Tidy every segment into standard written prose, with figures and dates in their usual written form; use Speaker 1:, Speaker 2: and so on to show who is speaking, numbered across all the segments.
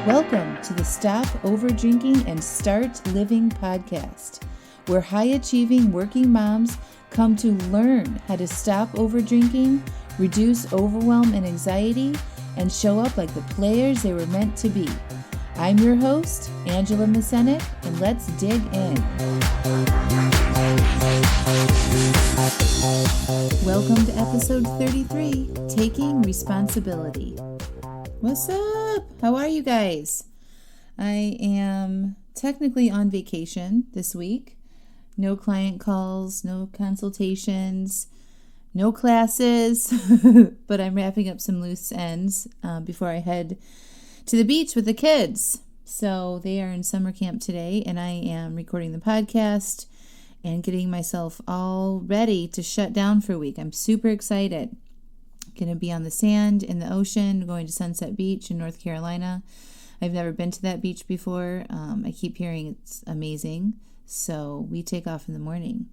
Speaker 1: Welcome to the Stop Overdrinking and Start Living podcast, where high-achieving working moms come to learn how to stop overdrinking, reduce overwhelm and anxiety, and show up like the players they were meant to be. I'm your host, Angela Mascenik, and let's dig in. Welcome to episode 33, Taking Responsibility. What's up? How are you guys? I am technically on vacation this week. No client calls, no consultations, no classes, but I'm wrapping up some loose ends before I head to the beach with the kids. So they are in summer camp today, and I am recording the podcast and getting myself all ready to shut down for a week. I'm super excited. Going to be on the sand in the ocean, going to Sunset Beach in North Carolina. I've never been to that beach before. I keep hearing it's amazing. So we take off in the morning.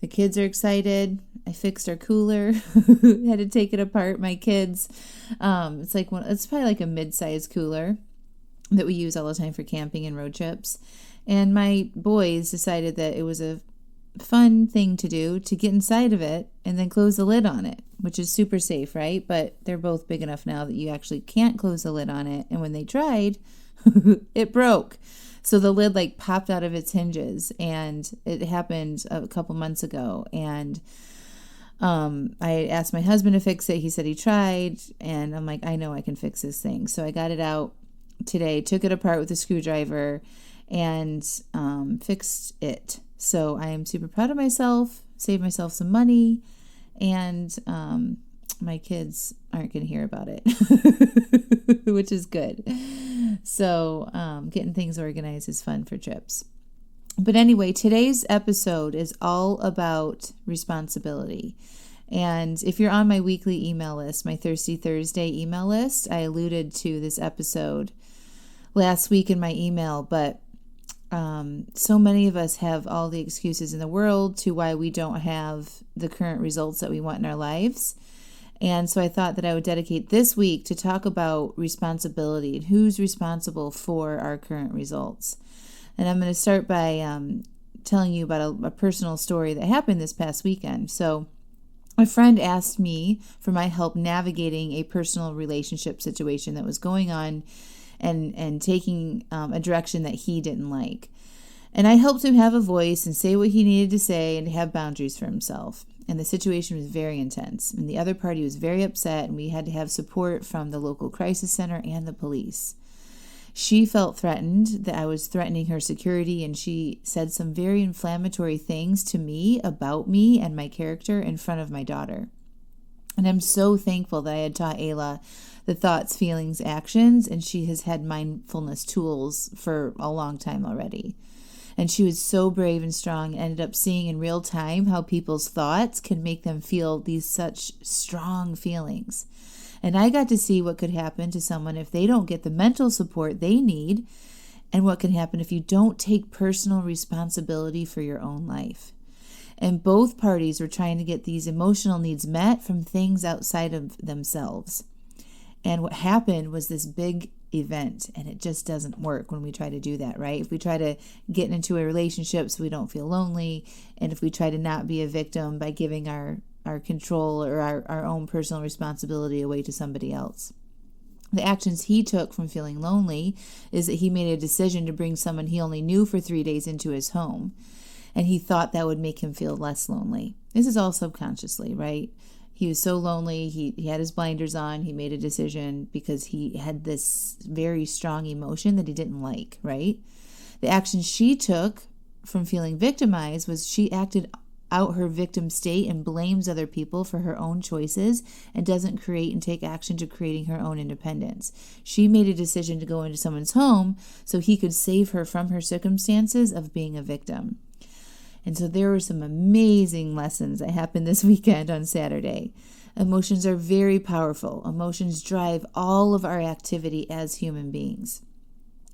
Speaker 1: The kids are excited. I fixed our cooler. Had to take it apart. My kids, it's probably like a mid-sized cooler that we use all the time for camping and road trips. And my boys decided that it was a fun thing to do to get inside of it and then close the lid on it, which is super safe, right? But they're both big enough now that you actually can't close the lid on it. And when they tried, it broke. So the lid popped out of its hinges, and it happened a couple months ago. And I asked my husband to fix it. He said he tried, and I'm like, I know I can fix this thing. So I got it out today, took it apart with a screwdriver, and fixed it. So I am super proud of myself, saved myself some money, and my kids aren't going to hear about it, which is good. So getting things organized is fun for trips. But anyway, today's episode is all about responsibility. And if you're on my weekly email list, my Thirsty Thursday email list, I alluded to this episode last week in my email, but so many of us have all the excuses in the world to why we don't have the current results that we want in our lives. And so I thought that I would dedicate this week to talk about responsibility and who's responsible for our current results. And I'm going to start by telling you about a personal story that happened this past weekend. So a friend asked me for my help navigating a personal relationship situation that was going on and taking a direction that he didn't like. And I helped him have a voice and say what he needed to say and have boundaries for himself. And the situation was very intense. And the other party was very upset, and we had to have support from the local crisis center and the police. She felt threatened that I was threatening her security, and she said some very inflammatory things to me about me and my character in front of my daughter. And I'm so thankful that I had taught Ayla the thoughts, feelings, actions, and she has had mindfulness tools for a long time already. And she was so brave and strong, and ended up seeing in real time how people's thoughts can make them feel these such strong feelings. And I got to see what could happen to someone if they don't get the mental support they need, and what can happen if you don't take personal responsibility for your own life. And both parties were trying to get these emotional needs met from things outside of themselves. And what happened was this big event, and it just doesn't work when we try to do that, right? If we try to get into a relationship so we don't feel lonely, and if we try to not be a victim by giving our control or our own personal responsibility away to somebody else. The actions he took from feeling lonely is that he made a decision to bring someone he only knew for 3 days into his home. And he thought that would make him feel less lonely. This is all subconsciously, right? He was so lonely, he had his blinders on, he made a decision because he had this very strong emotion that he didn't like, right? The action she took from feeling victimized was she acted out her victim state and blames other people for her own choices and doesn't create and take action to creating her own independence. She made a decision to go into someone's home so he could save her from her circumstances of being a victim. And so there were some amazing lessons that happened this weekend on Saturday. Emotions are very powerful. Emotions drive all of our activity as human beings.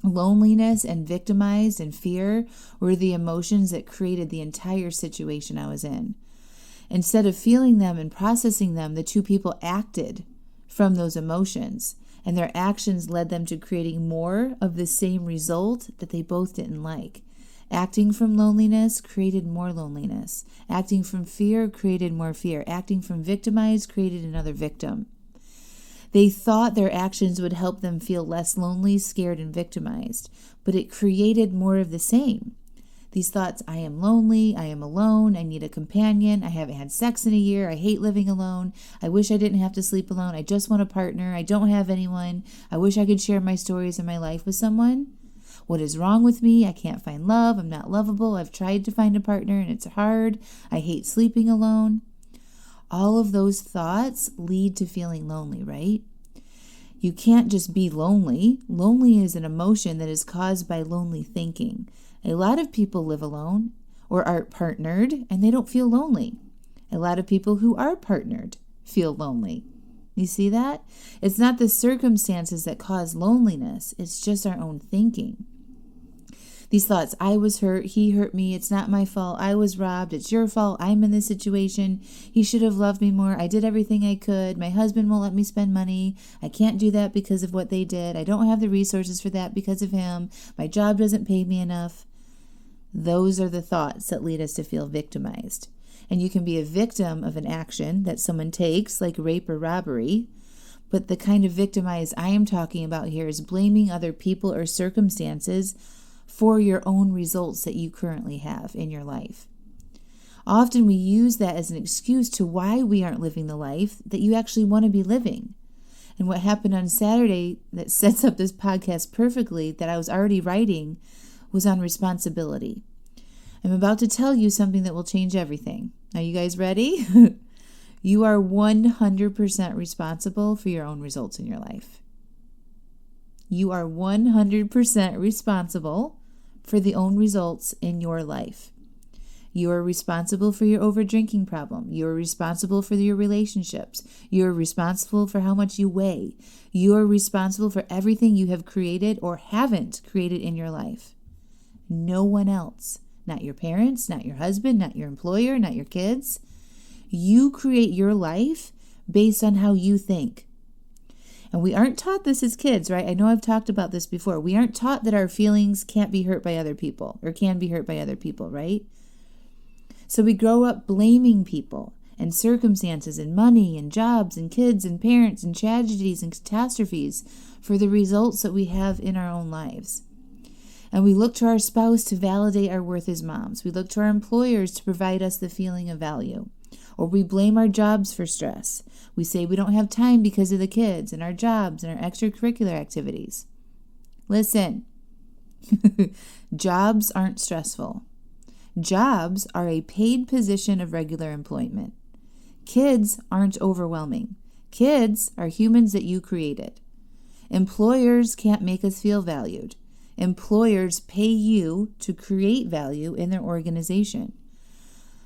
Speaker 1: Loneliness and victimized and fear were the emotions that created the entire situation I was in. Instead of feeling them and processing them, the two people acted from those emotions. and their actions led them to creating more of the same result that they both didn't like. Acting from loneliness created more loneliness. Acting from fear created more fear. Acting from victimized created another victim. They thought their actions would help them feel less lonely, scared, and victimized, but it created more of the same. These thoughts, I am lonely, I am alone, I need a companion, I haven't had sex in a year, I hate living alone, I wish I didn't have to sleep alone, I just want a partner, I don't have anyone, I wish I could share my stories and my life with someone. What is wrong with me? I can't find love, I'm not lovable, I've tried to find a partner and it's hard, I hate sleeping alone. All of those thoughts lead to feeling lonely, right? You can't just be lonely. Lonely is an emotion that is caused by lonely thinking. A lot of people live alone or are partnered and they don't feel lonely. A lot of people who are partnered feel lonely. You see that? It's not the circumstances that cause loneliness. It's just our own thinking. These thoughts, I was hurt, he hurt me, it's not my fault, I was robbed, it's your fault, I'm in this situation, he should have loved me more, I did everything I could, my husband won't let me spend money, I can't do that because of what they did, I don't have the resources for that because of him, my job doesn't pay me enough. Those are the thoughts that lead us to feel victimized. And you can be a victim of an action that someone takes, like rape or robbery, but the kind of victimized I am talking about here is blaming other people or circumstances for your own results that you currently have in your life. Often we use that as an excuse to why we aren't living the life that you actually want to be living. And what happened on Saturday that sets up this podcast perfectly that I was already writing was on responsibility. I'm about to tell you something that will change everything. Are you guys ready? You are 100% responsible for your own results in your life. You are 100% responsible for the own results in your life. You are responsible for your overdrinking problem. You are responsible for your relationships. You are responsible for how much you weigh. You are responsible for everything you have created or haven't created in your life. No one else. Not your parents, not your husband, not your employer, not your kids. You create your life based on how you think. And we aren't taught this as kids, right? I know I've talked about this before. We aren't taught that our feelings can't be hurt by other people or can be hurt by other people, right? So we grow up blaming people and circumstances and money and jobs and kids and parents and tragedies and catastrophes for the results that we have in our own lives. And we look to our spouse to validate our worth as moms. We look to our employers to provide us the feeling of value. Or we blame our jobs for stress. We say we don't have time because of the kids and our jobs and our extracurricular activities. Listen, jobs aren't stressful. Jobs are a paid position of regular employment. Kids aren't overwhelming. Kids are humans that you created. Employers can't make us feel valued. Employers pay you to create value in their organization.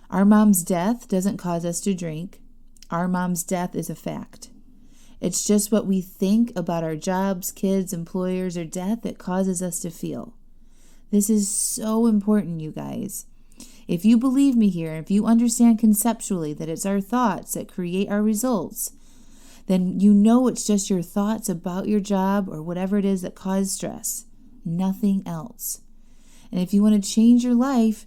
Speaker 1: Our mom's death doesn't cause us to drink. Our mom's death is a fact. It's just what we think about our jobs, kids, employers, or death that causes us to feel. This is so important, you guys. If you believe me here, if you understand conceptually that it's our thoughts that create our results, then you know it's just your thoughts about your job or whatever it is that cause stress. Nothing else. And if you want to change your life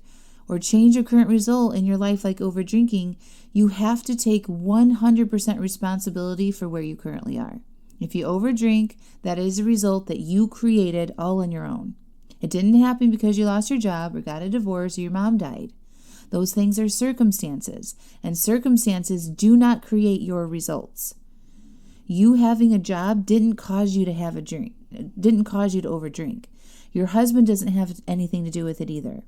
Speaker 1: or change your current result in your life like overdrinking, you have to take 100% responsibility for where you currently are. If you overdrink, that is a result that you created all on your own. It didn't happen because you lost your job or got a divorce or your mom died. Those things are circumstances, and circumstances do not create your results. You having a job didn't cause you to have a drink. It didn't cause you to overdrink. Your husband doesn't have anything to do with it either.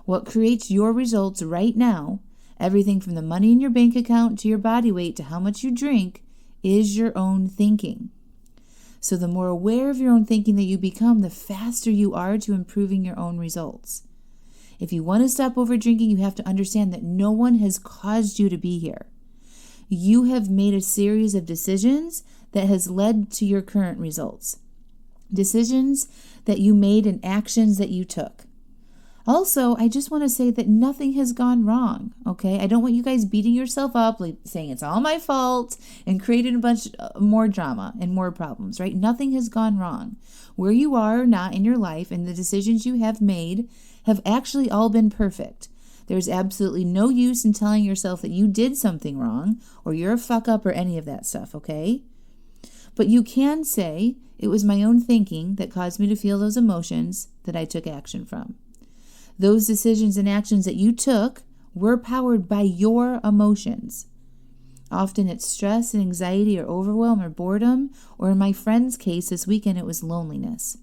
Speaker 1: What creates your results right now, everything from the money in your bank account to your body weight to how much you drink, is your own thinking. So the more aware of your own thinking that you become, the faster you are to improving your own results. If you want to stop overdrinking, you have to understand that no one has caused you to be here. You have made a series of decisions that has led to your current results. Decisions that you made and actions that you took. Also, I just want to say that nothing has gone wrong, okay? I don't want you guys beating yourself up, like saying it's all my fault and creating a bunch more drama and more problems, right? Nothing has gone wrong. Where you are or not in your life and the decisions you have made have actually all been perfect. There's absolutely no use in telling yourself that you did something wrong or you're a fuck up or any of that stuff, okay? But you can say, it was my own thinking that caused me to feel those emotions that I took action from. Those decisions and actions that you took were powered by your emotions. Often it's stress and anxiety or overwhelm or boredom, or in my friend's case this weekend it was loneliness.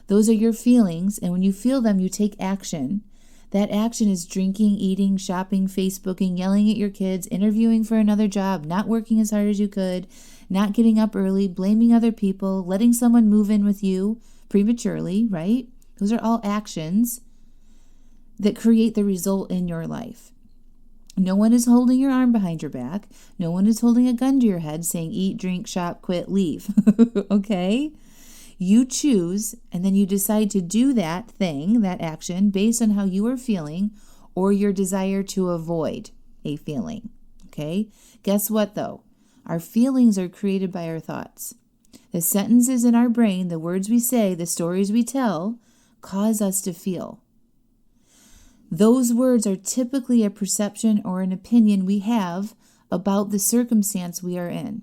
Speaker 1: Those are your feelings, and when you feel them, you take action. That action is drinking, eating, shopping, Facebooking, yelling at your kids, interviewing for another job, not working as hard as you could, not getting up early, blaming other people, letting someone move in with you prematurely, right? Those are all actions that create the result in your life. No one is holding your arm behind your back. No one is holding a gun to your head saying, eat, drink, shop, quit, leave. Okay? You choose, and then you decide to do that thing, that action, based on how you are feeling or your desire to avoid a feeling. Okay? Guess what, though? Our feelings are created by our thoughts. The sentences in our brain, the words we say, the stories we tell, cause us to feel. Those words are typically a perception or an opinion we have about the circumstance we are in.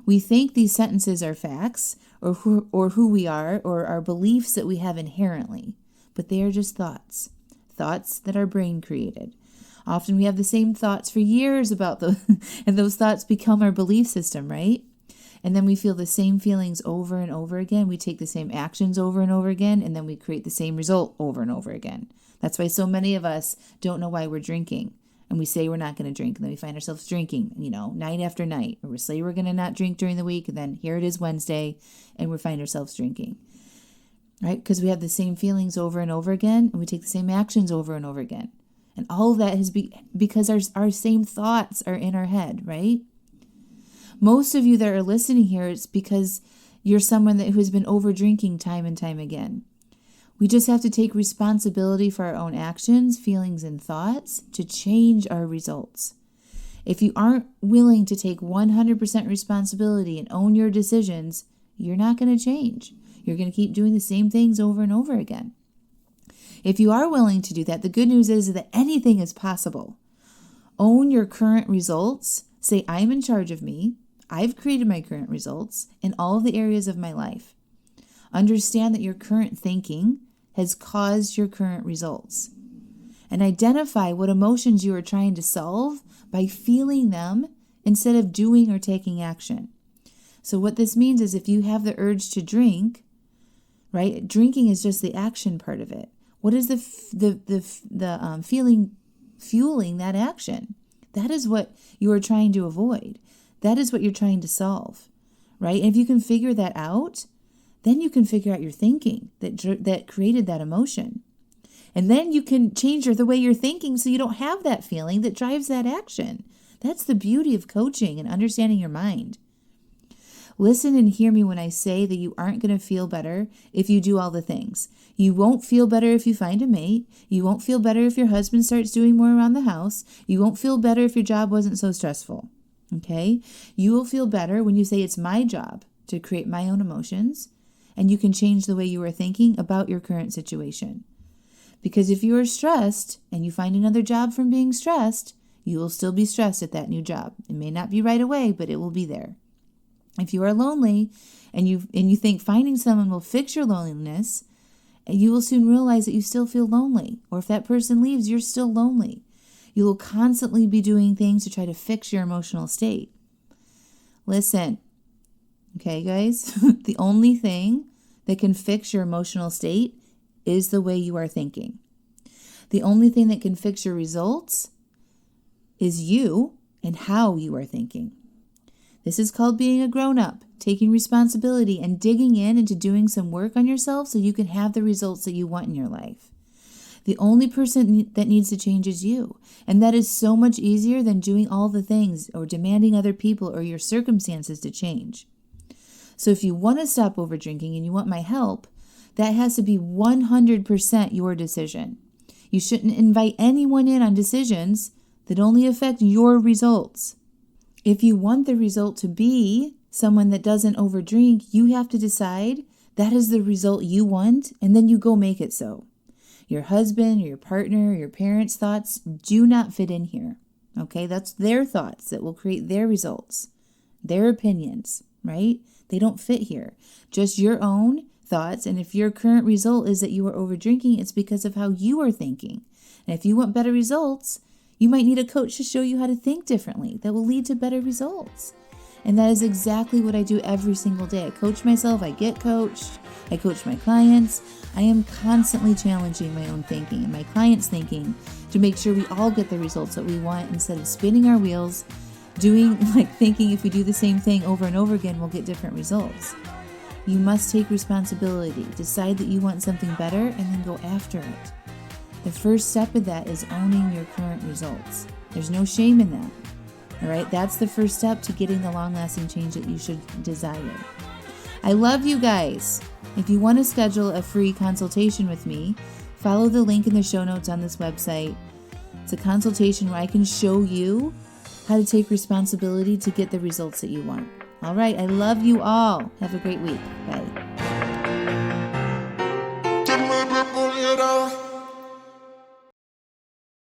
Speaker 1: We think these sentences are facts or who we are or our beliefs that we have inherently, but they are just thoughts that our brain created. Often we have the same thoughts for years about those, and those thoughts become our belief system, right? And then we feel the same feelings over and over again. We take the same actions over and over again, and then we create the same result over and over again. That's why so many of us don't know why we're drinking. And we say we're not going to drink, and then we find ourselves drinking, night after night. Or we say we're going to not drink during the week, and then here it is Wednesday, and we find ourselves drinking. Right? Because we have the same feelings over and over again, and we take the same actions over and over again. And all of that is because our same thoughts are in our head, right? Most of you that are listening here, it's because you're someone who has been over drinking time and time again. We just have to take responsibility for our own actions, feelings, and thoughts to change our results. If you aren't willing to take 100% responsibility and own your decisions, you're not going to change. You're going to keep doing the same things over and over again. If you are willing to do that, the good news is that anything is possible. Own your current results. Say, I'm in charge of me. I've created my current results in all of the areas of my life. Understand that your current thinking has caused your current results. And identify what emotions you are trying to solve by feeling them instead of doing or taking action. So what this means is if you have the urge to drink, right? Drinking is just the action part of it. What is the feeling fueling that action? That is what you are trying to avoid. That is what you're trying to solve, right? And if you can figure that out, then you can figure out your thinking that created that emotion. And then you can change the way you're thinking so you don't have that feeling that drives that action. That's the beauty of coaching and understanding your mind. Listen and hear me when I say that you aren't going to feel better if you do all the things. You won't feel better if you find a mate. You won't feel better if your husband starts doing more around the house. You won't feel better if your job wasn't so stressful. Okay? You will feel better when you say it's my job to create my own emotions, and you can change the way you are thinking about your current situation. Because if you are stressed and you find another job from being stressed, you will still be stressed at that new job. It may not be right away, but it will be there. If you are lonely and you think finding someone will fix your loneliness, you will soon realize that you still feel lonely. Or if that person leaves, you're still lonely. You will constantly be doing things to try to fix your emotional state. Listen, okay, guys? The only thing that can fix your emotional state is the way you are thinking. The only thing that can fix your results is you and how you are thinking. This is called being a grown-up, taking responsibility and digging into doing some work on yourself so you can have the results that you want in your life. The only person that needs to change is you. And that is so much easier than doing all the things or demanding other people or your circumstances to change. So if you want to stop over drinking and you want my help, that has to be 100% your decision. You shouldn't invite anyone in on decisions that only affect your results. If you want the result to be someone that doesn't overdrink, you have to decide that is the result you want, and then you go make it so. Your husband, your partner, your parents' thoughts do not fit in here. Okay, that's their thoughts that will create their results, their opinions, right? They don't fit here. Just your own thoughts. And if your current result is that you are over drinking, it's because of how you are thinking. And if you want better results, you might need a coach to show you how to think differently. That will lead to better results. And that is exactly what I do every single day. I coach myself. I get coached. I coach my clients. I am constantly challenging my own thinking and my clients' thinking to make sure we all get the results that we want instead of spinning our wheels, thinking if we do the same thing over and over again, we'll get different results. You must take responsibility, decide that you want something better, and then go after it. The first step of that is owning your current results. There's no shame in that. All right, that's the first step to getting the long-lasting change that you should desire. I love you guys. If you want to schedule a free consultation with me, follow the link in the show notes on this website. It's a consultation where I can show you how to take responsibility to get the results that you want. All right, I love you all. Have a great week. Bye.